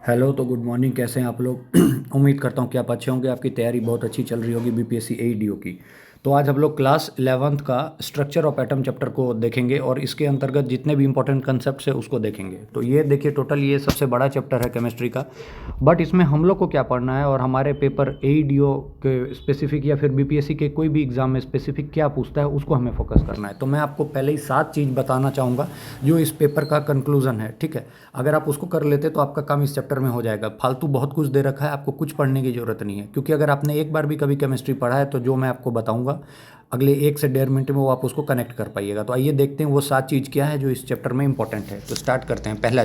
Hello, तो good morning. कैसे हैं आप लोग? उम्मीद करता हूँ कि आप अच्छे होंगे। आपकी तैयारी बहुत अच्छी चल रही होगी बीपीएससी एईडीओ की। तो आज हम लोग क्लास 11th का स्ट्रक्चर ऑफ एटम चैप्टर को देखेंगे और इसके अंतर्गत जितने भी इंपॉर्टेंट कंसेप्ट्स है उसको देखेंगे। तो ये देखिए, टोटल ये सबसे बड़ा चैप्टर है केमिस्ट्री का। बट इसमें हम लोग को क्या पढ़ना है और हमारे पेपर एईडीओ के स्पेसिफिक या फिर बीपीएससी के कोई भी एग्जाम में स्पेसिफिक क्या पूछता है उसको हमें फोकस करना है। तो मैं आपको पहले ही 7 चीज़ बताना चाहूँगा जो इस पेपर का कंक्लूजन है। ठीक है, अगर आप उसको कर लेते तो आपका काम इस चैप्टर में हो जाएगा। फालतू बहुत कुछ दे रखा है, आपको कुछ पढ़ने की ज़रूरत नहीं है, क्योंकि अगर आपने एक बार भी कभी केमिस्ट्री पढ़ा है तो जो मैं आपको बताऊंगा अगले 1 से 1.5 मिनट में वो आप उसको कनेक्ट कर पाइएगा। तो आइए देखते हैं वो 7 चीज़ क्या है जो इस चैप्टर में इंपॉर्टेंट है। तो स्टार्ट करते हैं। पहला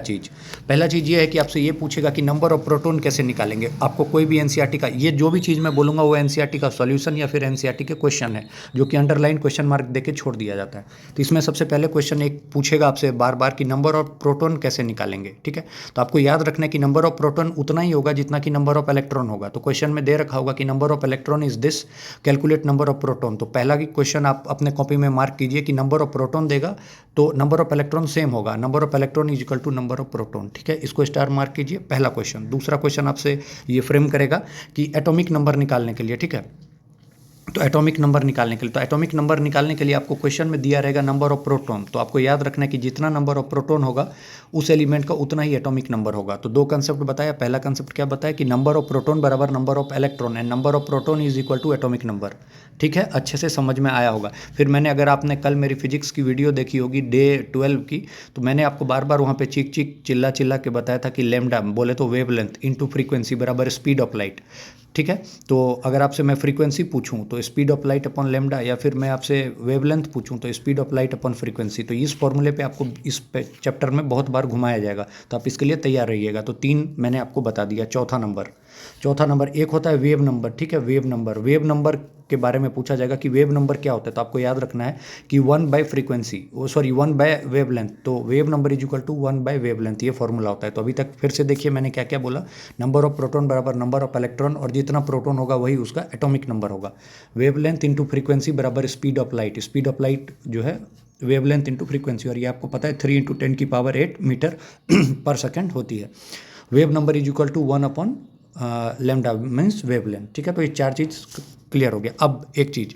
चीज़ ये है कि आपसे ये पूछेगा कि नंबर ऑफ प्रोटॉन कैसे निकालेंगे। आपको कोई भी एनसीईआरटी का ये जो भी चीज़ मैं बोलूँगा वो एनसीईआरटी का सॉल्यूशन या फिर एनसीईआरटी के क्वेश्चन है, जो कि अंडरलाइन क्वेश्चन मार्क देके छोड़ दिया जाता है। तो इसमें सबसे पहले क्वेश्चन एक पूछेगा आपसे बार बार कि नंबर ऑफ प्रोटॉन कैसे निकालेंगे। ठीक है, तो आपको याद रखना है कि नंबर ऑफ प्रोटॉन उतना ही होगा जितना कि नंबर ऑफ इलेक्ट्रॉन होगा। तो क्वेश्चन में दे रखा होगा कि number of electron is this, calculate number of proton. तो पहला की क्वेश्चन आप अपने कॉपी में मार्क कीजिए कि नंबर ऑफ प्रोटॉन देगा तो नंबर ऑफ इलेक्ट्रॉन सेम होगा, number of electron is equal to number of proton. ठीक है, इसको स्टार मार्क कीजिए। पहला क्वेश्चन। दूसरा क्वेश्चन आपसे ये फ्रेम करेगा कि एटॉमिक नंबर निकालने के लिए, ठीक है, तो एटॉमिक नंबर निकालने के लिए, आपको क्वेश्चन में दिया रहेगा नंबर ऑफ प्रोटॉन। तो आपको याद रखना है कि जितना नंबर ऑफ प्रोटॉन होगा उस एलिमेंट का उतना ही एटॉमिक नंबर होगा। तो दो कंसेप्ट बताया। पहला कंसेप्ट क्या बताया कि नंबर ऑफ प्रोटॉन बराबर number of electron and number of proton is equal to atomic number. ठीक है, अच्छे से समझ में आया होगा। फिर मैंने, अगर आपने कल मेरी फिजिक्स की वीडियो देखी होगी डे 12 की, तो मैंने आपको बार बार वहाँ पे चीख चीख चिल्ला चिल्ला के बताया था कि लैम्डा बोले तो वेवलेंथ इनटू फ्रीक्वेंसी बराबर स्पीड ऑफ लाइट। ठीक है, तो अगर आपसे मैं फ्रीक्वेंसी पूछूं तो speed of light upon lambda, या फिर मैं आपसे वेवलेंथ पूछूं तो speed of light upon frequency, तो इस फॉर्मूले पे आपको इस चैप्टर में बहुत बार घुमाया जाएगा। तो आप इसके लिए तैयार रहिएगा। तो 3 मैंने आपको बता दिया। चौथा नंबर एक होता है वेव नंबर। ठीक है, वेव नंबर के बारे में पूछा जाएगा कि वेव नंबर क्या होता है। तो आपको याद रखना है कि 1/वेवलेंथ, तो wave number is equal to 1/वेवलेंथ, ये फॉर्मूला होता है। तो अभी तक फिर से देखिए मैंने क्या क्या बोला। नंबर ऑफ प्रोटॉन बराबर नंबर ऑफ इलेक्ट्रॉन, और जितना प्रोटॉन होगा वही उसका एटॉमिक नंबर होगा। वेवलेंथ इंटू फ्रीक्वेंसी बराबर स्पीड ऑफ लाइट जो है वेवलेंथ इंटू फ्रीक्वेंसी, और ये आपको पता है 3 × 10⁸ मीटर पर सेकेंड होती है। Wave number is equal to 1 lambda means wavelength. ठीक है, तो ये 4 चीज़ क्लियर हो गया। अब एक चीज़,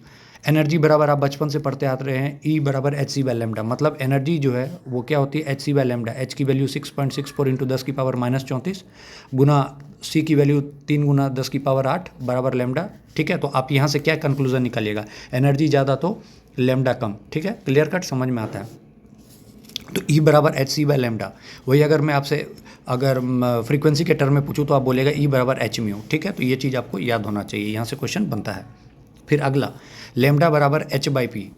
एनर्जी बराबर आप बचपन से पढ़ते आते रहे हैं, ई बराबर एच सी बाय लेमडा। मतलब एनर्जी जो है वो क्या होती है, H C by lambda. H की वैल्यू 6.64 इंटू 10⁻−34 गुना सी की वैल्यू 3 × 10⁸ बराबर लेमडा। ठीक है, तो आप यहाँ से क्या कंक्लूजन निकालिएगा, एनर्जी ज़्यादा तो लेमडा कम। ठीक है, क्लियर कट समझ में आता है। तो ई बराबर एच सी बाय लेमडा। वही अगर मैं आपसे अगर फ्रीक्वेंसी के टर्म में पूछूँ तो आप बोलेगा ई बराबर एच म्यू। ठीक है, तो ये चीज़ आपको याद होना चाहिए, यहाँ से क्वेश्चन बनता है। फिर अगला, लेमडा बराबर एच बाई पी।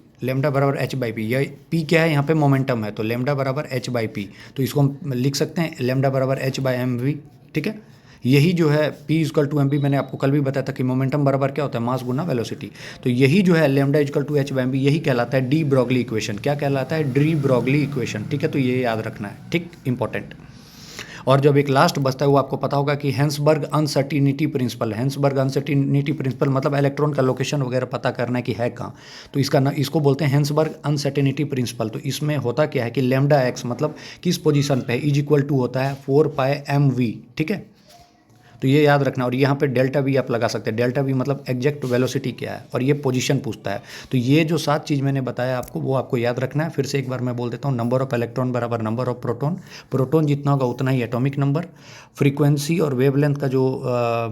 यह पी क्या है, यहाँ पे मोमेंटम है, तो लेमडा बराबर एच बाई पी। तो इसको हम लिख सकते हैं लेमडा बराबर एच बाई एम वी। ठीक है, यही जो है P is equal to M V, मैंने आपको कल भी बताया था कि मोमेंटम बराबर क्या होता है, मास गुना वेलोसिटी। तो यही जो है lambda is equal to H by M V, यही कहलाता है डी ब्रॉगली इक्वेशन। क्या कहलाता है, डी ब्रॉगली इक्वेशन। ठीक है, तो ये याद रखना है। ठीक, इंपॉर्टेंट। और जब एक लास्ट बचता है वो आपको पता होगा कि हेंसबर्ग अनसर्टिनिटी प्रिंसिपल, मतलब इलेक्ट्रॉन का लोकेशन वगैरह पता करना है कि है कहाँ। तो इसको बोलते हैं हेंसबर्ग अनसर्टिनिटी प्रिंसिपल। तो इसमें होता क्या है कि लेमडा एक्स मतलब किस पोजीशन पे है, इज इक्वल टू होता है 4πmv। ठीक है, तो ये याद रखना। और यहाँ पे डेल्टा वी आप लगा सकते हैं। डेल्टा वी मतलब एग्जैक्ट वेलोसिटी क्या है, और ये पोजीशन पूछता है। तो ये जो 7 चीज़ मैंने बताया आपको वो आपको याद रखना है। फिर से एक बार मैं बोल देता हूँ, नंबर ऑफ इलेक्ट्रॉन बराबर नंबर ऑफ प्रोटॉन जितना होगा उतना ही एटॉमिक नंबर। फ्रीक्वेंसी और वेवलेंथ का जो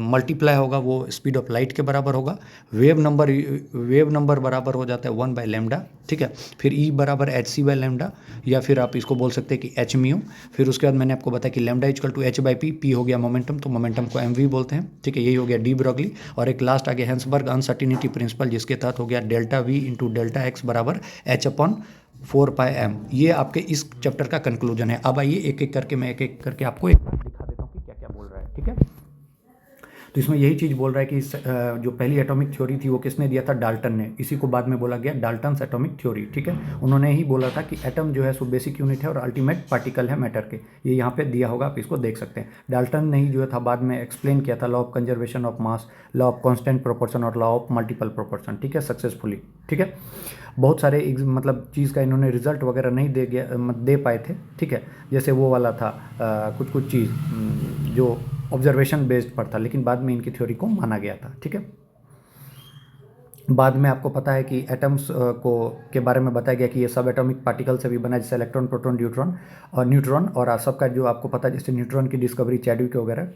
मल्टीप्लाई होगा वो स्पीड ऑफ लाइट के बराबर होगा। वेव नंबर बराबर हो जाता है 1/लेमडा। ठीक है, फिर ई बराबर एच सी बाय लेमडा, या फिर आप इसको बोल सकते हैं कि एच म्यू। फिर उसके बाद मैंने आपको बताया कि lambda is equal to H by P. P हो गया मोमेंटम, तो मोमेंटम को एम वी बोलते हैं। ठीक है, यही हो गया डी ब्रॉगली। और एक लास्ट आ गया हेंसबर्ग अनसर्टिनिटी प्रिंसिपल, जिसके तहत हो गया delta we into delta x बराबर एच अपॉन 4πm। ये आपके इस चैप्टर का कंक्लूजन है। अब आइए एक एक करके मैं एक एक करके आपको एक बार दिखा देता हूँ कि क्या क्या बोल रहा है। ठीक है, तो इसमें यही चीज़ बोल रहा है कि जो पहली एटॉमिक थ्योरी थी वो किसने दिया था, डाल्टन ने। इसी को बाद में बोला गया डाल्टन्स एटॉमिक थ्योरी। ठीक है, उन्होंने ही बोला था कि एटम जो है सो बेसिक यूनिट है और अल्टीमेट पार्टिकल है मैटर के। ये यहाँ पे दिया होगा, आप इसको देख सकते हैं। डाल्टन ने ही जो था बाद में एक्सप्लेन किया था law of conservation of mass, law of constant proportion और लॉ ऑफ मल्टीपल प्रोपोर्शन। ठीक है, सक्सेसफुली। ठीक है, बहुत सारे मतलब चीज़ का इन्होंने रिजल्ट वगैरह नहीं दे पाए थे। ठीक है, जैसे वो वाला था कुछ चीज़ जो ऑब्जर्वेशन बेस्ड पर था, लेकिन बाद में इनकी थ्योरी को माना गया था। ठीक है, बाद में आपको पता है कि एटम्स को के बारे में बताया गया कि ये सब एटॉमिक पार्टिकल से भी बना है, जैसे इलेक्ट्रॉन, प्रोटॉन, न्यूट्रॉन और सबका जो आपको पता है, जैसे न्यूट्रॉन की डिस्कवरी चैडविक वगैरह,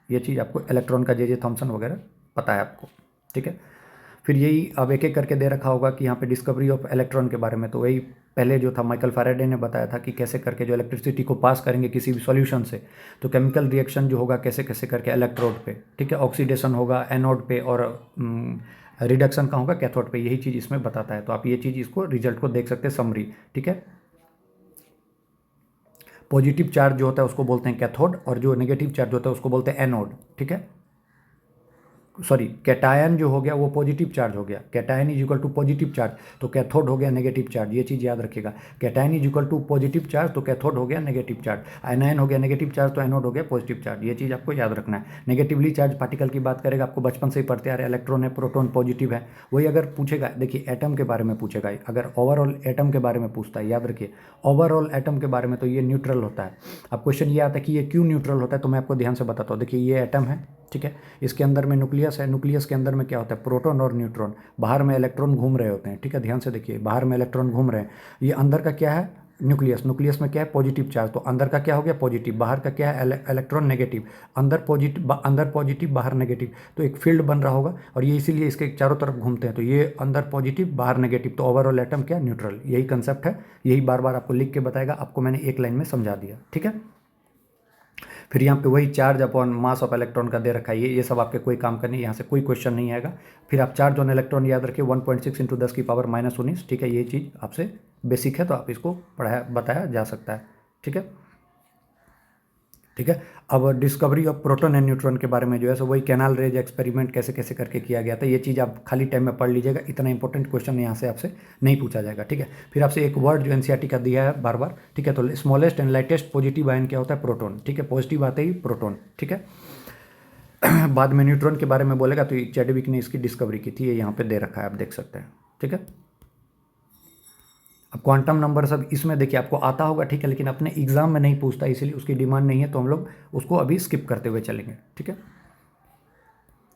ये चीज़ आपको, इलेक्ट्रॉन का जे थॉमसन वगैरह पता है आपको। ठीक है, फिर यही अब एक एक करके दे रखा होगा कि यहाँ पे डिस्कवरी ऑफ इलेक्ट्रॉन के बारे में, तो वही पहले जो था माइकल फैराडे ने बताया था कि कैसे करके जो इलेक्ट्रिसिटी को पास करेंगे किसी भी सॉल्यूशन से, तो केमिकल रिएक्शन जो होगा कैसे कैसे करके इलेक्ट्रोड पे, ठीक है, ऑक्सीडेशन होगा एनोड पे और रिडक्शन का होगा कैथोड पे, यही चीज़ इसमें बताता है। तो आप ये चीज़ इसको रिजल्ट को देख सकते हैं, समरी। ठीक है, पॉजिटिव चार्ज जो होता है उसको बोलते हैं कैथोड और जो नेगेटिव चार्ज होता है उसको बोलते हैं एनोड। ठीक है, सॉरी, कैटायन जो हो गया वो पॉजिटिव चार्ज हो गया, cation is equal to positive charge, तो कैथोड हो गया नेगेटिव चार्ज, ये चीज़ याद रखिएगा। Cation is equal to positive charge तो कैथोड हो गया नेगेटिव चार्ज, आयनायन हो गया नेगेटिव चार्ज तो एनोड हो गया पॉजिटिव चार्ज, ये चीज़ आपको याद रखना है। नेगेटिवली चार्ज पार्टिकल की बात करेगा, आपको बचपन से ही पढ़ते आ रहे, इलेक्ट्रॉन है, प्रोटॉन पॉजिटिव है, वही अगर पूछेगा, देखिए एटम के बारे में पूछेगा, अगर ओवरऑल एटम के बारे में पूछता है, याद रखिए ओवरऑल एटम के बारे में, तो ये न्यूट्रल होता है। अब क्वेश्चन ये आता है कि ये क्यों न्यूट्रल होता है, तो मैं आपको ध्यान से बताता हूँ। देखिए ये एटम है, ठीक है, इसके अंदर में न्यूक्लियस है, न्यूक्लियस के अंदर में क्या होता है, प्रोटॉन और न्यूट्रॉन, बाहर में इलेक्ट्रॉन घूम रहे होते हैं। ठीक है, ध्यान से देखिए, बाहर में इलेक्ट्रॉन घूम रहे हैं, ये अंदर का क्या है, न्यूक्लियस, न्यूक्लियस में क्या है, पॉजिटिव चार्ज, तो अंदर का क्या हो गया, पॉजिटिव, बाहर का क्या है, इलेक्ट्रॉन नेगेटिव, अंदर पॉजिटिव बाहर नेगेटिव, तो एक फील्ड बन रहा होगा और ये इसीलिए इसके चारों तरफ घूमते हैं, तो ये अंदर पॉजिटिव बाहर नेगेटिव, तो ओवरऑल एटम क्या, न्यूट्रल, यही कंसेप्ट है, यही बार बार आपको लिख के बताएगा, आपको मैंने एक लाइन में समझा दिया। ठीक है, फिर यहाँ पे वही charge upon mass of electron का दे रखा है, ये सब आपके कोई काम करनी, यहाँ से कोई क्वेश्चन नहीं आएगा। फिर आप चार्ज ऑन इलेक्ट्रॉन याद रखिए 1.6 × 10⁻⁻19। ठीक है, ये चीज़ आपसे बेसिक है, तो आप इसको बताया जा सकता है। ठीक है, ठीक है, अब discovery of proton and neutron के बारे में जो है सो वही कैनाल रेज एक्सपेरिमेंट कैसे कैसे करके किया गया था, ये चीज़ आप खाली टाइम में पढ़ लीजिएगा, इतना इंपॉर्टेंट क्वेश्चन यहाँ से आपसे नहीं पूछा जाएगा। ठीक है, फिर आपसे एक वर्ड जो एनसीईआरटी का दिया है बार बार, ठीक है, तो smallest and lightest positive ion क्या होता है, प्रोटॉन। ठीक है, पॉजिटिव आते ही प्रोटॉन। ठीक है, बाद में न्यूट्रॉन के बारे में बोलेगा, तो चैडविक ने इसकी डिस्कवरी की थी, ये यहाँ पे दे रखा है, आप देख सकते हैं। ठीक है, अब क्वांटम नंबर सब इसमें देखिए आपको आता होगा, ठीक है, लेकिन अपने एग्जाम में नहीं पूछता, इसीलिए उसकी डिमांड नहीं है, तो हम लोग उसको अभी स्किप करते हुए चलेंगे। ठीक है,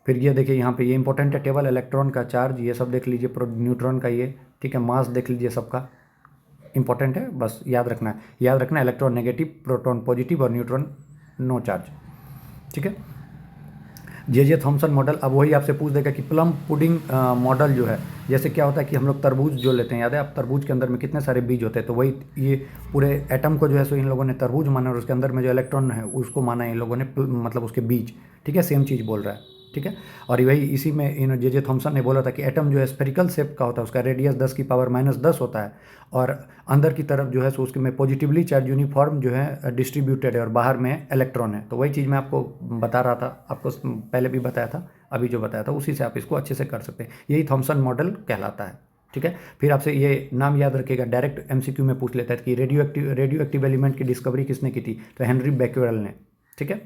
फिर ये देखिए यहाँ पे ये इंपॉर्टेंट है, टेबल, इलेक्ट्रॉन का चार्ज, ये सब देख लीजिए, न्यूट्रॉन का ये, ठीक है, मास देख लीजिए, सबका इंपॉर्टेंट है, बस याद रखना है, इलेक्ट्रॉन नेगेटिव, प्रोटॉन पॉजिटिव और न्यूट्रॉन नो चार्ज। ठीक है, जे थॉमसन मॉडल, अब वही आपसे पूछ देगा कि प्लम पुडिंग मॉडल जो है, जैसे क्या होता है कि हम लोग तरबूज जो लेते हैं, याद है आप, तरबूज के अंदर में कितने सारे बीज होते हैं, तो वही ये पूरे एटम को जो है सो इन लोगों ने तरबूज माना और उसके अंदर में जो इलेक्ट्रॉन है उसको माना इन लोगों ने, मतलब उसके बीज। ठीक है, सेम चीज़ बोल रहा है। ठीक है, और वही इसी में इन जे थॉमसन ने बोला था कि एटम जो है स्फेरिकल शेप का होता है, उसका रेडियस 10⁻⁻10 होता है, और अंदर की तरफ जो है सो उसके में पॉजिटिवली चार्ज यूनिफॉर्म जो है डिस्ट्रीब्यूटेड है और बाहर में इलेक्ट्रॉन है। तो वही चीज़ मैं आपको बता रहा था, आपको पहले भी बताया था, अभी जो बताया था उसी से आप इसको अच्छे से कर सकते हैं, यही थॉमसन मॉडल कहलाता है। ठीक है, फिर आपसे ये नाम याद रखिएगा, डायरेक्ट एमसीक्यू में पूछ लेता है कि रेडियो एक्टिव एलिमेंट की डिस्कवरी किसने की थी, तो हेनरी बेक्वेल ने। ठीक है,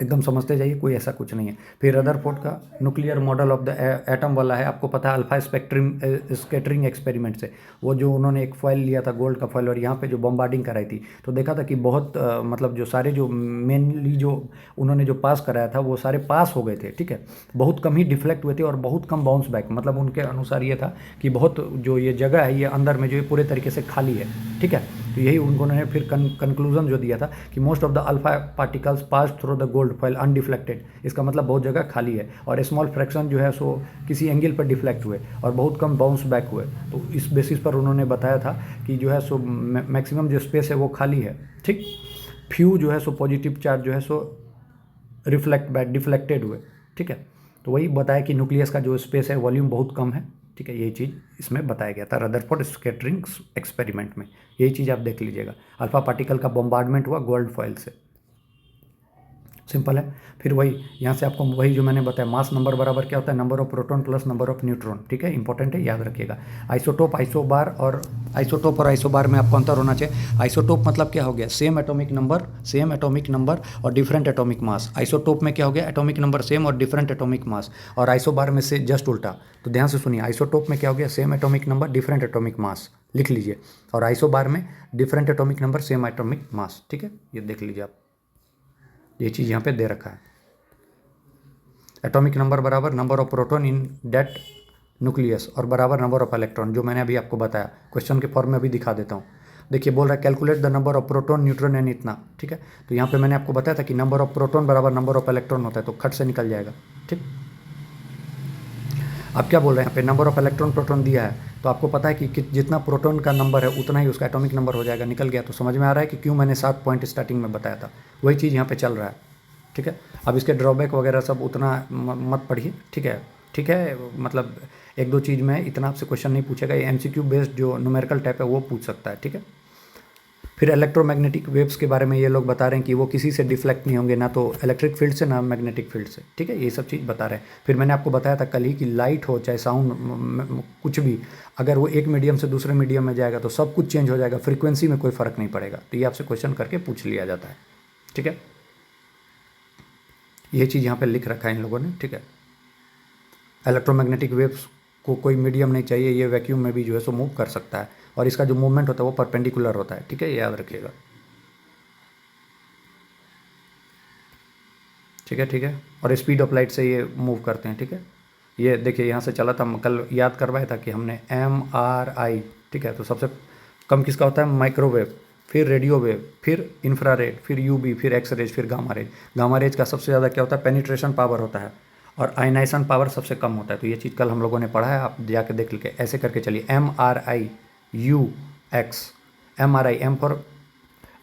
एकदम समझते जाइए, कोई ऐसा कुछ नहीं है। फिर रदरफोर्ड का nuclear model of the atom वाला है, आपको पता है अल्फा स्कैटरिंग एक्सपेरिमेंट से, वो जो उन्होंने एक फॉइल लिया था, गोल्ड का फॉइल, और यहाँ पे जो बॉम्बार्डिंग कराई थी, तो देखा था कि बहुत मतलब जो सारे जो मेनली जो उन्होंने जो पास कराया था वो सारे पास हो गए थे। ठीक है, बहुत कम ही डिफ्लेक्ट हुए थे और बहुत कम बाउंस बैक, मतलब उनके अनुसार ये था कि बहुत जो ये जगह है ये अंदर में जो है पूरे तरीके से खाली है। ठीक है, तो यही उन्होंने फिर कंक्लूजन जो दिया था कि most of the alpha particles pass through the gold foil undeflected, इसका मतलब बहुत जगह खाली है, और स्मॉल फ्रैक्शन जो है सो किसी एंगल पर डिफ्लेक्ट हुए और बहुत कम बाउंस बैक हुए। तो इस बेसिस पर उन्होंने बताया था कि जो है सो मैक्सिमम जो स्पेस है वो खाली है। ठीक, फ्यू जो है सो पॉजिटिव चार्ज जो है सो डिफ्लेक्टेड हुए। ठीक है, तो वही बताया कि न्यूक्लियस का जो स्पेस है वॉल्यूम बहुत कम है। ठीक है, यही चीज़ इसमें बताया गया था रदरफोर्ड स्कैटरिंग एक्सपेरिमेंट में, यही चीज़ आप देख लीजिएगा, अल्फा पार्टिकल का बॉम्बार्डमेंट हुआ गोल्ड फॉइल से, सिंपल है। फिर वही यहाँ से आपको वही जो मैंने बताया, मास नंबर बराबर क्या होता है, number of proton plus number of neutron. ठीक है, इंपॉर्टेंट है, याद रखिएगा। आइसोटोप, आइसोबार और आइसोबार में आपको अंतर होना चाहिए। आइसोटोप मतलब क्या हो गया, सेम एटॉमिक नंबर और डिफरेंट एटॉमिक मास। आइसोटोप में क्या हो गया, एटॉमिक नंबर सेम और डिफरेंट एटॉमिक मास, और आइसोबार में से जस्ट उल्टा। तो ध्यान से सुनिए, आइसोटोप में क्या हो गया, same atomic number different atomic mass, लिख लीजिए, और आइसोबार में different atomic number same atomic mass. ठीक है, ये देख लीजिए आप। ये चीज़ यहाँ पे दे रखा है। एटॉमिक नंबर बराबर number of proton in that nucleus और बराबर नंबर ऑफ इलेक्ट्रॉन, जो मैंने अभी आपको बताया क्वेश्चन के फॉर्म में अभी दिखा देता हूँ। देखिए बोल रहा है calculate the number of proton neutron and इतना, ठीक है। तो यहाँ पे मैंने आपको बताया था कि नंबर ऑफ प्रोटॉन बराबर नंबर ऑफ इलेक्ट्रॉन होता है, तो खट से निकल जाएगा, ठीक। अब क्या बोल रहे हैं यहाँ पे, नंबर ऑफ इलेक्ट्रॉन प्रोटॉन दिया है, तो आपको पता है कि जितना प्रोटॉन का नंबर है उतना ही उसका एटॉमिक नंबर हो जाएगा, निकल गया। तो समझ में आ रहा है कि क्यों मैंने 7 पॉइंट स्टार्टिंग में बताया था, वही चीज़ यहाँ पे चल रहा है, ठीक है। अब इसके ड्रॉबैक वगैरह सब उतना मत पढ़िए, ठीक है, ठीक है। मतलब एक दो चीज़ में इतना आपसे क्वेश्चन नहीं पूछेगा, ये MCQ बेस्ड जो न्यूमेरिकल टाइप है वो पूछ सकता है, ठीक है। फिर इलेक्ट्रोमैग्नेटिक वेव्स के बारे में ये लोग बता रहे हैं कि वो किसी से डिफ्लेक्ट नहीं होंगे, ना तो इलेक्ट्रिक फील्ड से ना मैग्नेटिक फील्ड से, ठीक है। ये सब चीज़ बता रहे हैं। फिर मैंने आपको बताया था कल ही कि लाइट हो चाहे साउंड कुछ भी, अगर वो एक मीडियम से दूसरे मीडियम में जाएगा तो सब कुछ चेंज हो जाएगा, फ्रीक्वेंसी में कोई फ़र्क नहीं पड़ेगा। तो ये आपसे क्वेश्चन करके पूछ लिया जाता है, ठीक है। ये चीज़ यहाँ पर लिख रखा है इन लोगों ने, ठीक है। इलेक्ट्रोमैग्नेटिक वेव्स को कोई मीडियम नहीं चाहिए, ये वैक्यूम में भी जो है सो मूव कर सकता है, और इसका जो मूवमेंट होता है वो परपेंडिकुलर होता है, ठीक है, ये याद रखिएगा, ठीक है, ठीक है। और स्पीड ऑफ लाइट से ये मूव करते हैं, ठीक है। ये देखिए यहाँ से चला था, कल याद करवाया था कि हमने MRI, ठीक है। तो सबसे कम किसका होता है, माइक्रोवेव, फिर रेडियो वेव, फिर इंफ्रारेड, फिर UV, फिर एक्सरेज, फिर गामा रेज। गामा रेज का सबसे ज़्यादा क्या होता है, पेनिट्रेशन पावर होता है, और आयनाइजेशन पावर सबसे कम होता है। तो ये चीज़ कल हम लोगों ने पढ़ा है, आप जाके देख लीजिए। ऐसे करके चलिए, MRI UX, MRI M for,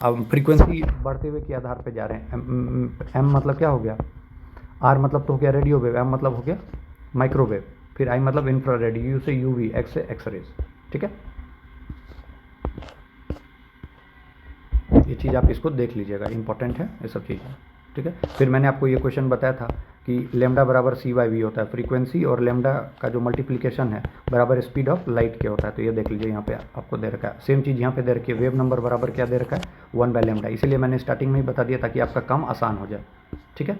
अब फ्रीक्वेंसी बढ़ते हुए के आधार पे जा रहे हैं। M मतलब क्या हो गया, R मतलब तो हो गया रेडियो वेव, M मतलब हो गया माइक्रोवेव, फिर I मतलब इंफ्रारेड, U से UV, X से एक्सरेज, ठीक है। ये चीज़ आप इसको देख लीजिएगा, इंपॉर्टेंट है ये सब चीज़ें, ठीक है। फिर मैंने आपको ये क्वेश्चन बताया था कि लैम्डा बराबर C/V होता है, फ्रीक्वेंसी और लैम्डा का जो मल्टीप्लिकेशन है बराबर स्पीड ऑफ लाइट के होता है। तो ये देख लीजिए, यहाँ पे आपको दे रखा है सेम चीज़, यहाँ पे दे रखी है, वेव नंबर बराबर क्या दे रखा है, 1/λ। इसीलिए मैंने स्टार्टिंग में ही बता दिया ताकि आपका काम आसान हो जाए, ठीक है,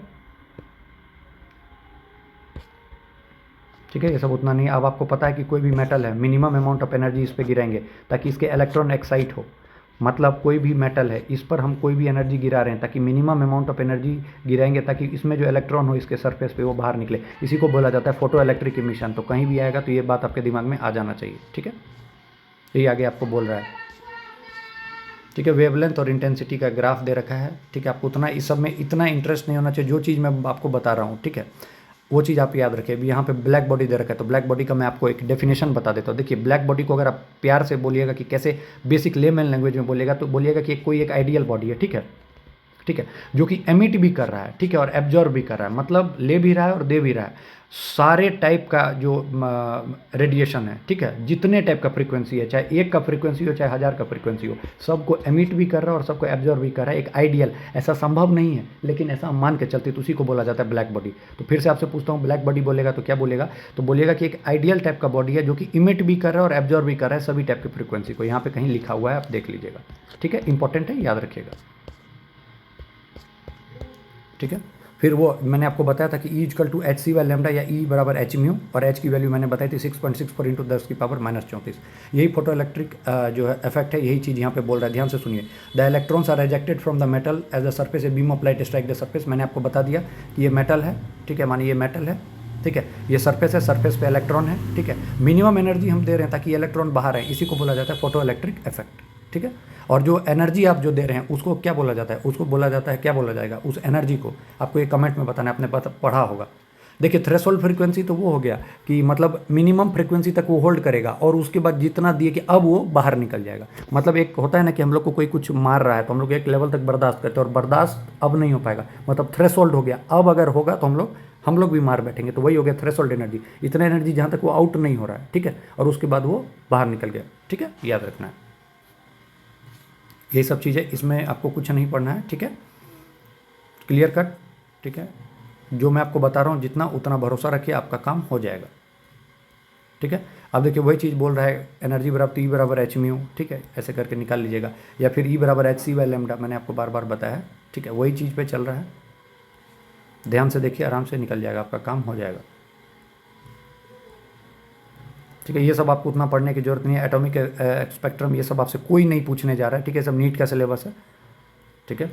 ठीक है। ये सब उतना नहीं। अब आपको पता है कि कोई भी मेटल है, मिनिमम अमाउंट ऑफ एनर्जी इस पर गिराएंगे ताकि इसके इलेक्ट्रॉन एक्साइट हो। मतलब कोई भी मेटल है, इस पर हम कोई भी एनर्जी गिरा रहे हैं ताकि मिनिमम अमाउंट ऑफ एनर्जी गिराएंगे ताकि इसमें जो इलेक्ट्रॉन हो इसके सरफेस पे वो बाहर निकले। इसी को बोला जाता है फोटो इलेक्ट्रिक इमिशन। तो कहीं भी आएगा तो ये बात आपके दिमाग में आ जाना चाहिए, ठीक है। यही आगे आपको बोल रहा है, ठीक है। वेवलेंथ और इंटेंसिटी का ग्राफ दे रखा है, ठीक है। आपको उतना इस सब में इतना इंटरेस्ट नहीं होना चाहिए, जो चीज़ मैं आपको बता रहा हूँ, ठीक है, वो चीज़ आप याद रखें। अभी यहाँ पे ब्लैक बॉडी दे रखा है, तो ब्लैक बॉडी का मैं आपको एक डेफिनेशन बता देता हूँ। देखिए ब्लैक बॉडी को अगर आप प्यार से बोलिएगा कि कैसे बेसिक लेमैन लैंग्वेज में बोलिएगा, तो बोलिएगा कि कोई एक आइडियल बॉडी है, ठीक है, ठीक है, जो कि एमिट भी कर रहा है, ठीक है, और एब्जॉर्ब भी कर रहा है, मतलब ले भी रहा है और दे भी रहा है सारे टाइप का जो रेडिएशन है, ठीक है। जितने टाइप का फ्रीक्वेंसी है, चाहे 1 का फ्रीक्वेंसी हो चाहे 1000 का फ्रीक्वेंसी हो, सबको एमिट भी कर रहा है और सबको एब्जॉर्ब भी कर रहा है। एक आइडियल, ऐसा संभव नहीं है लेकिन ऐसा मान के चलते, तो उसी को बोला जाता है ब्लैक बॉडी। तो फिर से आपसे पूछता हूँ, ब्लैक बॉडी बोलेगा तो क्या बोलेगा, तो बोलेगा कि एक आइडियल टाइप का बॉडी है जो कि इमिट भी कर रहा है और एब्जॉर्ब भी कर रहा है सभी टाइप की फ्रीक्वेंसी को। यहाँ पे कहीं लिखा हुआ है, आप देख लीजिएगा, ठीक है, इंपॉर्टेंट है, याद रखिएगा, ठीक है। फिर वो मैंने आपको बताया था कि E=hc/λ या E बराबर hµ, और h की वैल्यू मैंने बताई थी 6.64 × 10⁻⁻34। यही फोटो इलेक्ट्रिक जो है इफेक्ट है, यही चीज़ यहाँ पे बोल रहा है, ध्यान से सुनिए। The electrons are rejected from the metal as the surface a beam of light strike the surface. मैंने आपको बता दिया कि ये मेटल है, ठीक है, मानिए ये मेटल है, ठीक है, ये सरफेस है, सरफेस पे इलेक्ट्रॉन है, ठीक है। मिनिमम एनर्जी हम दे रहे हैं ताकि इलेक्ट्रॉन बाहर आए, इसी को बोला जाता है फोटो इलेक्ट्रिक इफेक्ट, ठीक है। और जो एनर्जी आप जो दे रहे हैं उसको क्या बोला जाता है, उसको बोला जाता है, क्या बोला जाएगा उस एनर्जी को, आपको ये कमेंट में बताना, आपने पढ़ा होगा। देखिए थ्रेशोल्ड फ्रीक्वेंसी तो वो हो गया कि मतलब मिनिमम फ्रीक्वेंसी तक वो होल्ड करेगा और उसके बाद जितना दिए कि अब वो बाहर निकल जाएगा। मतलब एक होता है ना कि हम लोग को कोई कुछ मार रहा है तो हम लोग एक लेवल तक बर्दाश्त करते हैं और बर्दाश्त अब नहीं हो पाएगा, मतलब थ्रेशोल्ड हो गया, अब अगर होगा तो हम लोग भी मार बैठेंगे। तो वही हो गया थ्रेशोल्ड एनर्जी, इतना एनर्जी जहाँ तक वो आउट नहीं हो रहा है, ठीक है, और उसके बाद वो बाहर निकल गया, ठीक है, याद रखना है। ये सब चीज़ें इसमें आपको कुछ नहीं पढ़ना है, ठीक है, क्लियर कट, ठीक है। जो मैं आपको बता रहा हूँ जितना उतना भरोसा रखिए, आपका काम हो जाएगा, ठीक है। अब देखिए वही चीज़ बोल रहा है, एनर्जी बराबर E बराबर hµ, ठीक है, ऐसे करके निकाल लीजिएगा, या फिर E बराबर hc/λ, मैंने आपको बार बार बताया है, ठीक है, वही चीज़ पे चल रहा है। ध्यान से देखिए, आराम से निकल जाएगा, आपका काम हो जाएगा, ठीक है। ये सब आपको उतना पढ़ने की जरूरत नहीं है। एटॉमिक स्पेक्ट्रम ये सब आपसे कोई नहीं पूछने जा रहा है, ठीक है, सब नीट का सिलेबस है, ठीक है।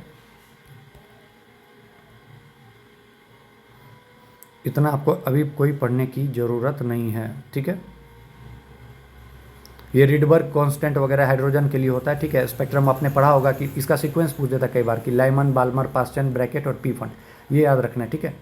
इतना आपको अभी कोई पढ़ने की ज़रूरत नहीं है, ठीक है। ये रिडबर्ग कांस्टेंट वगैरह हाइड्रोजन के लिए होता है, ठीक है। स्पेक्ट्रम आपने पढ़ा होगा कि इसका सीक्वेंस पूछ देता है कई बार कि लाइमन, बाल्मर, पास्चन, ब्रैकेट और पी फन, ये याद रखना है, ठीक है।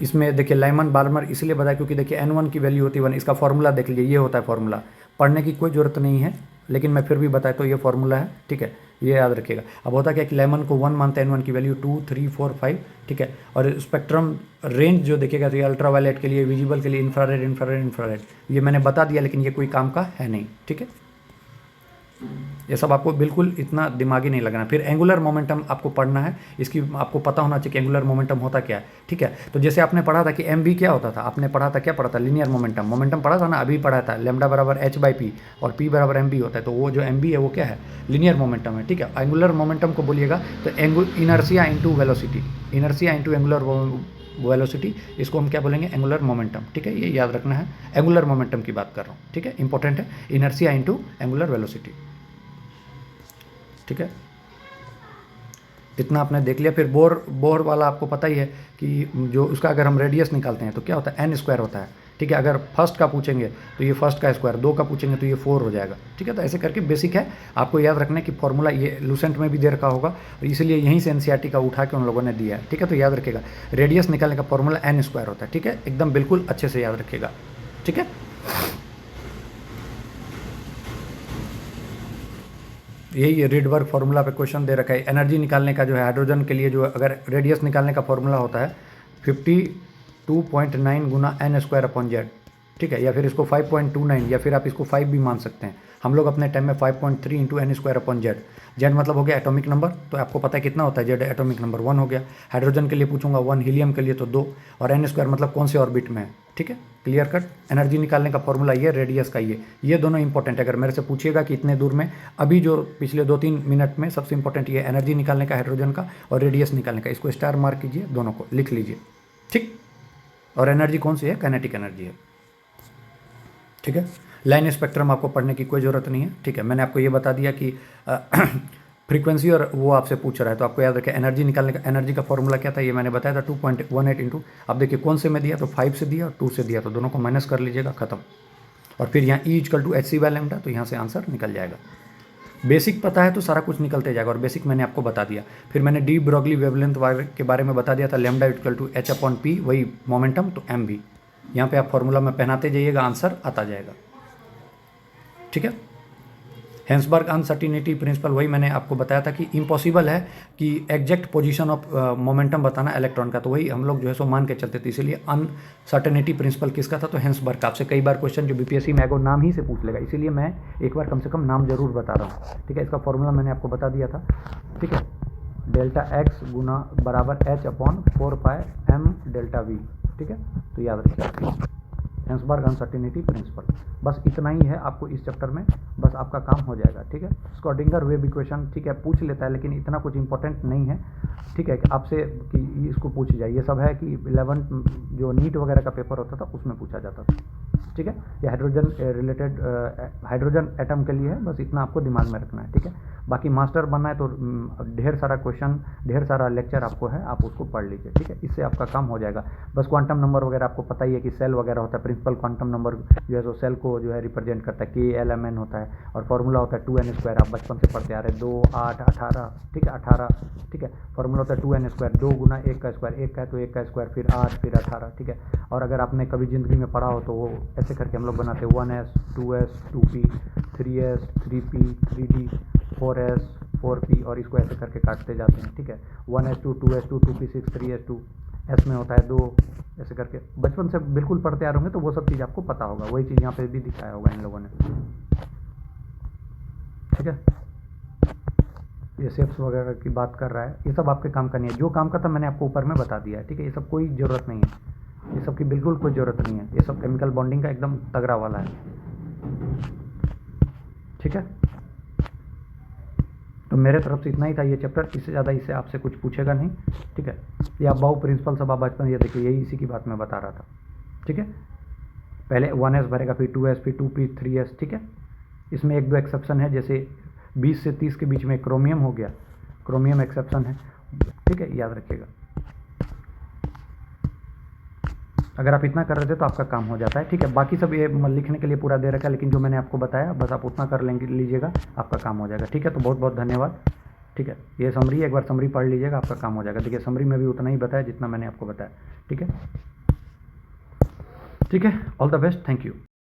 इसमें देखिए लाइमन बाल्मर इसलिए बताया क्योंकि देखिए N1 की वैल्यू होती है 1, इसका फॉर्मूला देख लीजिए, ये होता है फॉर्मूला, पढ़ने की कोई ज़रूरत नहीं है, लेकिन मैं फिर भी बताया तो ये फॉर्मूला है, ठीक है, ये याद रखिएगा। अब होता क्या कि लेमन को 1 मानते हैं, N1 की वैल्यू 2, 3, 4, 5, ठीक है। और स्पेक्ट्रम रेंज जो देखिएगा तो ये अल्ट्रावायलेट के लिए, विजिबल के लिए, इंफ्रारेड इंफ्रारेड इंफ्रारेड, ये मैंने बता दिया, लेकिन ये कोई काम का है नहीं, ठीक है। ये सब आपको बिल्कुल इतना दिमागी नहीं लगना। फिर एंगुलर मोमेंटम आपको पढ़ना है, इसकी आपको पता होना चाहिए कि एंगुलर मोमेंटम होता क्या है, ठीक है। तो जैसे आपने पढ़ा था कि एम वी क्या होता था, आपने पढ़ा था, क्या पढ़ा था, लीनियर मोमेंटम, मोमेंटम पढ़ा था ना, अभी पढ़ा था, लैम्डा बराबर h/p और p बराबर mv होता है, तो वो जो mv है वो क्या है, लीनियर मोमेंटम है, ठीक है। एंगुलर मोमेंटम को बोलिएगा तो inertia into velocity, inertia into angular velocity, इसको हम क्या बोलेंगे, एंगुलर मोमेंटम, ठीक है। ये याद रखना है, एंगुलर मोमेंटम की बात कर रहा हूँ, ठीक है, इंपॉर्टेंट है, इनर्शिया इंटू एंगुलर वेलोसिटी, ठीक है। इतना आपने देख लिया। फिर बोर वाला आपको पता ही है कि जो उसका अगर हम रेडियस निकालते हैं तो क्या होता है, n² होता है, ठीक है। अगर फर्स्ट का पूछेंगे तो ये फर्स्ट का स्क्वायर, 2 का पूछेंगे तो ये 4 हो जाएगा, ठीक है। तो ऐसे करके बेसिक है, आपको याद रखना है कि फॉर्मूला ये लूसेंट में भी दे रखा होगा, और इसलिए यहीं से NCERT का उठा के उन लोगों ने दिया है, ठीक है। तो याद रखिएगा रेडियस निकालने का फॉर्मूला n² होता है, ठीक है, एकदम बिल्कुल अच्छे से याद रखिएगा, ठीक है। यही रिडबर्ग फार्मूला पे क्वेश्चन दे रखा है। एनर्जी निकालने का जो है हाइड्रोजन के लिए, जो अगर रेडियस निकालने का फॉर्मूला होता है 52.9 गुना n²/z, ठीक है, या फिर इसको 5.29, या फिर आप इसको 5 भी मान सकते हैं। हम लोग अपने टाइम में 5.3 इंटू n²/z, जेड मतलब हो गया एटॉमिक नंबर, तो आपको पता है कितना होता है जेड, एटॉमिक नंबर 1 हो गया। हाइड्रोजन के लिए पूछूंगा 1, हीलियम के लिए तो 2, और n² मतलब कौन से ऑर्बिट में है, ठीक है, क्लियर कट। एनर्जी निकालने का फॉर्मूला ये, रेडियस का ये दोनों इंपॉर्टेंट है। अगर मेरे से पूछिएगा कि इतने दूर में, अभी जो पिछले 2-3 मिनट में सबसे इंपॉर्टेंट ये एनर्जी निकालने का हाइड्रोजन का, और रेडियस निकालने का, इसको स्टार मार्क कीजिए, दोनों को लिख लीजिए, ठीक। और एनर्जी कौन सी है, काइनेटिक एनर्जी है, ठीक है। लाइन स्पेक्ट्रम आपको पढ़ने की कोई ज़रूरत नहीं है, ठीक है। मैंने आपको ये बता दिया कि फ्रीक्वेंसी और वो आपसे पूछ रहा है, तो आपको याद रखें एनर्जी निकालने का, एनर्जी का फॉर्मूला क्या था, ये मैंने बताया था 2.18 इंटू, अब देखिए कौन से में दिया, तो 5 से दिया और 2 से दिया, तो दोनों को माइनस कर लीजिएगा, खत्म। और फिर यहाँ E=hc/λ, तो यहाँ से आंसर निकल जाएगा। बेसिक पता है तो सारा कुछ निकलते जाएगा, और बेसिक मैंने आपको बता दिया। फिर मैंने डी ब्रॉगली वेवलेंथ के बारे में बता दिया था, λ=h/p, वही मोमेंटम, तो m भी यहाँ पे आप फॉर्मूला में पहनाते जाइएगा, आंसर आता जाएगा, ठीक है। हेंसबर्ग अनसर्टिनिटी प्रिंसिपल, वही मैंने आपको बताया था कि इम्पॉसिबल है कि एग्जैक्ट पोजीशन ऑफ मोमेंटम बताना इलेक्ट्रॉन का, तो वही हम लोग जो है सो मान के चलते थे, इसीलिए अनसर्टेनिटी प्रिंसिपल किसका था, तो हेंसबर्ग का। आपसे कई बार क्वेश्चन जो बीपीएससी में आएगा नाम ही से पूछ लेगा, इसीलिए मैं एक बार कम से कम नाम जरूर बता रहा हूँ, ठीक है। इसका फॉर्मूला मैंने आपको बता दिया था, ठीक है, ΔX गुना बराबर h/4πm∆V, ठीक है। तो याद रखिए हेंसबर्ग अनसर्टेनिटी प्रिंसिपल, बस इतना ही है आपको इस चैप्टर में, बस आपका काम हो जाएगा, ठीक है। स्क्रॉडिंगर वेव इक्वेशन, ठीक है, पूछ लेता है, लेकिन इतना कुछ इंपॉर्टेंट नहीं है, ठीक है, आपसे कि इसको पूछ जाए। ये सब है कि 11 जो नीट वगैरह का पेपर होता था उसमें पूछा जाता था, ठीक है। ये हाइड्रोजन रिलेटेड, हाइड्रोजन एटम के लिए है, बस इतना आपको दिमाग में रखना है, ठीक है। बाकी मास्टर बनना है तो ढेर सारा क्वेश्चन, ढेर सारा लेक्चर आपको है, आप उसको पढ़ लीजिए, ठीक है, इससे आपका काम हो जाएगा। बस क्वांटम नंबर वगैरह आपको पता ही है कि सेल वगैरह होता है, प्रिंसिपल क्वांटम नंबर जो है सो सेल को जो है रिप्रेजेंट करता है, KLMN होता है, और फॉर्मूला होता है 2n², आप बचपन से पढ़ते आ रहे, 2, 8, 18, ठीक है, 18, ठीक है। फॉर्मूला होता है 2n², 2 गुना 1 का स्क्वायर, 1 का है तो 1 का स्क्वायर, फिर 8, फिर 18, ठीक है। और अगर आपने कभी ज़िंदगी में पढ़ा हो तो वो ऐसे करके हम लोग बनाते हैं 1s, 2s, 2p, 3s, 3p, 3d, 4s, 4p, और इसको ऐसे करके काटते जाते हैं, ठीक है। 1s2, 2s2, 2p6, 3s2, s में होता है 2, ऐसे करके बचपन से बिल्कुल पढ़ते आ रहे होंगे, तो वो सब चीज़ आपको पता होगा, वही चीज़ यहाँ पे भी दिखाया होगा इन लोगों ने, ठीक है। ये शेप्स वगैरह की बात कर रहा है, ये सब आपके काम का नहीं है, जो काम का था मैंने आपको ऊपर में बता दिया है, ठीक है। ये सब कोई ज़रूरत नहीं है, ये सब की बिल्कुल कोई ज़रूरत नहीं है, ये सब केमिकल बॉन्डिंग का एकदम तगड़ा वाला है, ठीक है। तो मेरे तरफ से इतना ही था ये चैप्टर, इससे ज़्यादा इससे आपसे कुछ पूछेगा नहीं, ठीक है। ये आप बाहु प्रिंसिपल सब आप बचपन, ये देखिए यही इसी की बात मैं बता रहा था, ठीक है। पहले 1s भरेगा, फिर 2s, फिर 2p, 3s, ठीक है। इसमें 1-2 एक्सेप्शन है, जैसे 20 से 30 के बीच में क्रोमियम हो गया, क्रोमियम एक्सेप्शन है, ठीक है, याद रखिएगा। अगर आप इतना कर रहे थे तो आपका काम हो जाता है, ठीक है। बाकी सब ये लिखने के लिए पूरा दे रखा है, लेकिन जो मैंने आपको बताया बस आप उतना कर लेंगे, लीजिएगा, आपका काम हो जाएगा, ठीक है। तो बहुत बहुत धन्यवाद, ठीक है। ये समरी, एक बार समरी पढ़ लीजिएगा, आपका काम हो जाएगा। देखिए समरी में भी उतना ही बताया जितना मैंने आपको बताया, ठीक है, ठीक है। All the best, thank you.